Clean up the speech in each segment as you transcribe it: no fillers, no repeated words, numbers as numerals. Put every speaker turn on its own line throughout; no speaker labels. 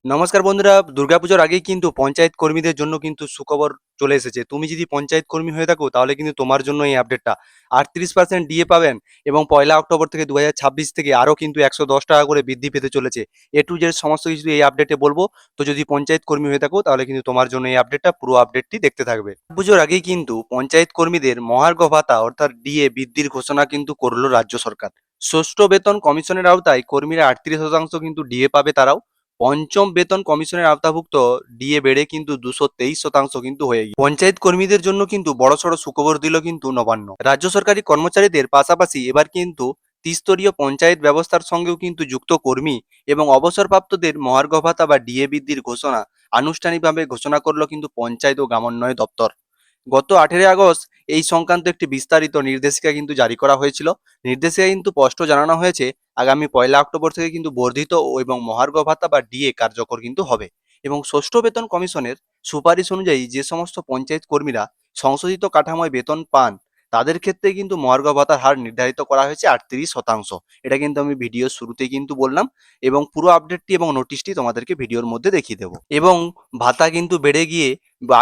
নমস্কার বন্ধুরা, দুর্গাপুজোর আগেই কিন্তু পঞ্চায়েত কর্মীদের জন্য কিন্তু সুখবর চলে এসেছে। তুমি যদি পঞ্চায়েত কর্মী হয়ে থাকো তাহলে কিন্তু তোমার জন্য এই আপডেটটা। 38% ডিএ পাবেন এবং 1 অক্টোবর থেকে 2026 থেকে আরও কিন্তু 110 টাকা করে বৃদ্ধি পেতে চলেছে। এ টু জেড সমস্ত কিছু এই আপডেটে বলবো। তো যদি পঞ্চায়েত কর্মী হয়ে থাকো তাহলে কিন্তু তোমার জন্য এই আপডেটটা, পুরো আপডেটটি দেখতে থাকবে। পুজোর আগেই কিন্তু পঞ্চায়েত কর্মীদের মহার্ঘ ভাতা অর্থাৎ ডিএ বৃদ্ধির ঘোষণা কিন্তু করলো রাজ্য সরকার। ষষ্ঠ বেতন কমিশনের আওতায় কর্মীরা 38% কিন্তু ডিএ পাবে তারাও। পঞ্চম বেতন কমিশনের আওতাভুক্ত ডিএ বেড়ে কিন্তু 223% কিন্তু হয়ে গিয়ে পঞ্চায়েত কর্মীদের জন্য কিন্তু বড়সড় সুখবর দিল কিন্তু নবান্ন। রাজ্য সরকারি কর্মচারীদের পাশাপাশি এবার কিন্তু ত্রিস্তরীয় পঞ্চায়েত ব্যবস্থার সঙ্গেও কিন্তু যুক্ত কর্মী এবং অবসরপ্রাপ্তদের মহার্ঘ ভাতা বা ডিএ বৃদ্ধির ঘোষণা আনুষ্ঠানিকভাবে ঘোষণা করলো কিন্তু পঞ্চায়েত ও গ্রামোন্নয়ন দপ্তর। গত 18 আগস্ট এই সংক্রান্ত একটি বিস্তারিত নির্দেশিকা কিন্তু জারি করা হয়েছিল। নির্দেশিকায় কিন্তু স্পষ্ট জানানো হয়েছে আগামী 1 অক্টোবর থেকে কিন্তু বর্ধিত এবং মহার্ঘ ভাতা বা ডিএ কার্যকর কিন্তু হবে। এবং ষষ্ঠ বেতন কমিশনের সুপারিশ অনুযায়ী যে সমস্ত পঞ্চায়েত কর্মীরা সংশোধিত কাঠামোয় বেতন পান তাদের ক্ষেত্রে কিন্তু মহার্ঘ ভাতার হার নির্ধারিত করা হয়েছে 38%। এটা কিন্তু আমি ভিডিওর শুরুতেই কিন্তু বললাম এবং পুরো আপডেটটি এবং নোটিশটি তোমাদেরকে ভিডিওর মধ্যে দেখিয়ে দেবো। এবং ভাতা কিন্তু বেড়ে গিয়ে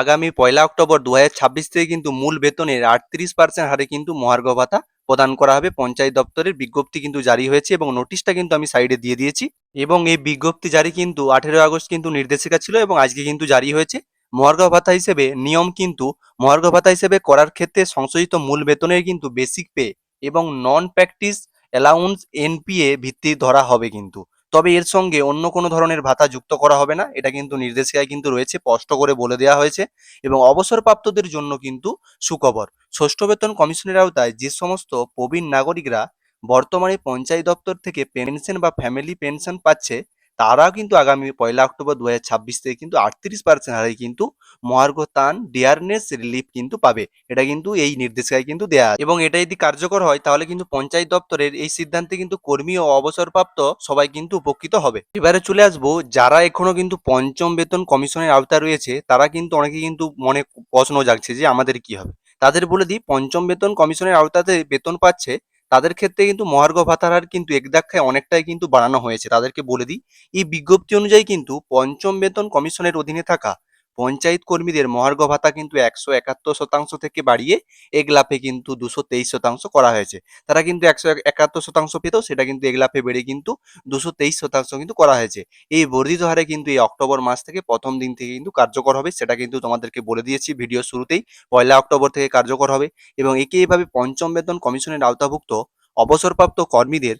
আগামী 1 অক্টোবর 2026 থেকে কিন্তু মূল বেতনের 38% হারে কিন্তু মহার্ঘ ভাতা প্রদান করা হবে। পঞ্চায়েত দপ্তরের বিজ্ঞপ্তি কিন্তু জারি হয়েছে এবং নোটিশটা কিন্তু আমি সাইডে দিয়ে দিয়েছি। এবং এই বিজ্ঞপ্তি জারি কিন্তু 18 আগস্ট কিন্তু নির্দেশিকা ছিল এবং আজকে কিন্তু জারি হয়েছে। মহার্ঘ ভাতা হিসেবে নিয়ম কিন্তু মহার্ঘ ভাতা হিসেবে করার ক্ষেত্রে সংশোধিত মূল বেতনের কিন্তু বেসিক পে এবং নন প্র্যাকটিস অ্যালাউন্স এনপিএ ভিত্তি ধরা হবে কিন্তু। তবে এর সঙ্গে অন্য কোনো ধরনের ভাতা যুক্ত করা হবে না, এটা কিন্তু নির্দেশিকায় কিন্তু রয়েছে, স্পষ্ট করে বলে দেওয়া হয়েছে। এবং অবসরপ্রাপ্তদের জন্য কিন্তু সুখবর। ষষ্ঠ বেতন কমিশনের আওতায় যে সমস্ত প্রবীণ নাগরিকরা বর্তমানে পঞ্চায়েত দপ্তর থেকে পেনশন বা ফ্যামিলি পেনশন পাচ্ছে তারাও কিন্তু আগামী 1 অক্টোবর 2026 থেকে কিন্তু 38% হারে কিন্তু মহার্ঘ ত্রাণ ডিয়ারনেস রিলিফ কিন্তু পাবে। এটা কিন্তু এই নির্দেশিকায় কিন্তু দেয়া আছে। এবং এটা যদি কার্যকর হয় তাহলে কিন্তু পঞ্চায়েত দপ্তরের এই সিদ্ধান্তে কিন্তু কর্মী ও অবসরপ্রাপ্ত সবাই কিন্তু উপকৃত হবে। এবারে চলে আসবো যারা এখনো কিন্তু পঞ্চম বেতন কমিশনের আওতায় রয়েছে তারা কিন্তু অনেকে কিন্তু মনে প্রশ্ন জাগছে যে আমাদের কি হবে। তাদের বলে দিই, পঞ্চম বেতন কমিশনের আওতাতে বেতন পাচ্ছে তাদের ক্ষেত্রে কিন্তু মহার্ঘ ভাতার হার কিন্তু এক ধাক্কায় অনেকটাই কিন্তু বাড়ানো হয়েছে। তাদেরকে বলে দিই, এই বিজ্ঞপ্তি অনুযায়ী কিন্তু পঞ্চম বেতন কমিশনের অধীনে থাকা পঞ্চায়েত কর্মীদের মহার্ঘ ভাতা কিন্তু 171% থেকে বাড়িয়ে এক লাফে কিন্তু 223% করা হয়েছে। তারা কিন্তু 171% পেত, সেটা কিন্তু এক লাফে বেড়ে কিন্তু 223% কিন্তু করা হয়েছে। এই বর্ধিত হারে কিন্তু এই অক্টোবর মাস থেকে প্রথম দিন থেকে কিন্তু কার্যকর হবে, সেটা কিন্তু তোমাদেরকে বলে দিয়েছি ভিডিও শুরুতেই। 1 অক্টোবর থেকে কার্যকর হবে এবং একে এভাবে পঞ্চম বেতন কমিশনের আওতাভুক্ত অবসরপ্রাপ্ত কর্মীদের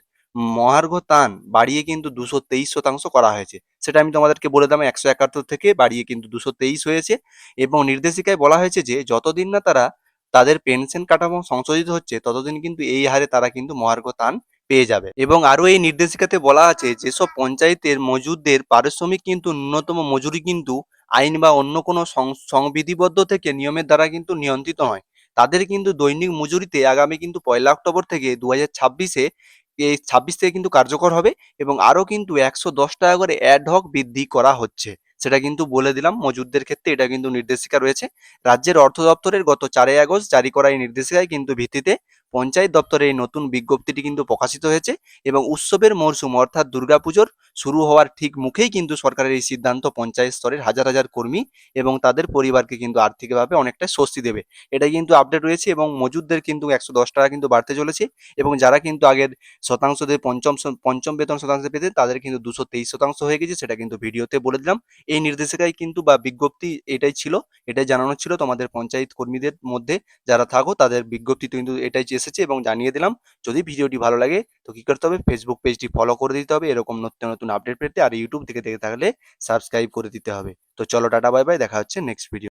মহার্ঘ ত্রাণ বাড়িয়ে কিন্তু 223% করা হয়েছে। সেটা আমি তোমাদেরকে বলে দিলাম, 171 থেকে বাড়িয়ে কিন্তু 223 হয়েছে। এবং নির্দেশিকায় বলা হয়েছে যে যতদিন না তারা তাদের পেনশন কাঠামো সংশোধিত হচ্ছে ততদিন কিন্তু এই হারে তারা কিন্তু মহার্ঘ ত্রাণ পেয়ে যাবে। এবং আরো এই নির্দেশিকাতে বলা আছে যেসব পঞ্চায়েতের মজুরদের পারিশ্রমিক কিন্তু ন্যূনতম মজুরি কিন্তু আইন বা অন্য কোনো সংবিধিবদ্ধ থেকে নিয়মের দ্বারা কিন্তু নিয়ন্ত্রিত নয়, তাদের কিন্তু দৈনিক মজুরিতে আগামী কিন্তু 1 অক্টোবর থেকে 2026-এ এই 26 থেকে কিন্তু কার্যকর হবে। এবং আরো কিন্তু 110 টাকা করে অ্যাডহক বৃদ্ধি করা হচ্ছে, সেটা কিন্তু বলে দিলাম মজুরদের ক্ষেত্রে। এটা কিন্তু নির্দেশিকা রয়েছে রাজ্যের অর্থ দপ্তরের গত 4 আগস্ট জারি করা এই নির্দেশিকায় কিন্তু ভিত্তিতে পঞ্চায়েত দপ্তরের এই নতুন বিজ্ঞপ্তিটি কিন্তু প্রকাশিত হয়েছে। এবং উৎসবের মরশুম অর্থাৎ দুর্গাপুজোর শুরু হওয়ার ঠিক মুখেই কিন্তু সরকারের এই সিদ্ধান্ত পঞ্চায়েত স্তরের হাজার হাজার কর্মী এবং তাদের পরিবারকে কিন্তু আর্থিকভাবে অনেকটা স্বস্তি দেবে। এটাই কিন্তু আপডেট রয়েছে এবং মজুরদের কিন্তু 110 টাকা কিন্তু বাড়তে চলেছে। এবং যারা কিন্তু আগের শতাংশদের পঞ্চম বেতন শতাংশ পেতে তাদের কিন্তু 223% হয়ে গেছে, সেটা কিন্তু ভিডিওতে বলে দিলাম। এই নির্দেশিকায় কিন্তু বা বিজ্ঞপ্তি এটাই ছিল, এটাই জানানো ছিল তোমাদের পঞ্চায়েত কর্মীদের মধ্যে যারা থাকো তাদের বিজ্ঞপ্তি কিন্তু এটাই এসেছে এবং জানিয়ে দিলাম। যদি ভিডিওটি ভালো লাগে তো কি করতে হবে, ফেসবুক পেজটি ফলো করে দিতে হবে এরকম নতুন নতুন আপডেট পেতে। আর ইউটিউব থেকে দেখে থাকলে সাবস্ক্রাইব করে দিতে হবে। তো চলো টাটা বাই বাই, দেখা হচ্ছে নেক্সট ভিডিও।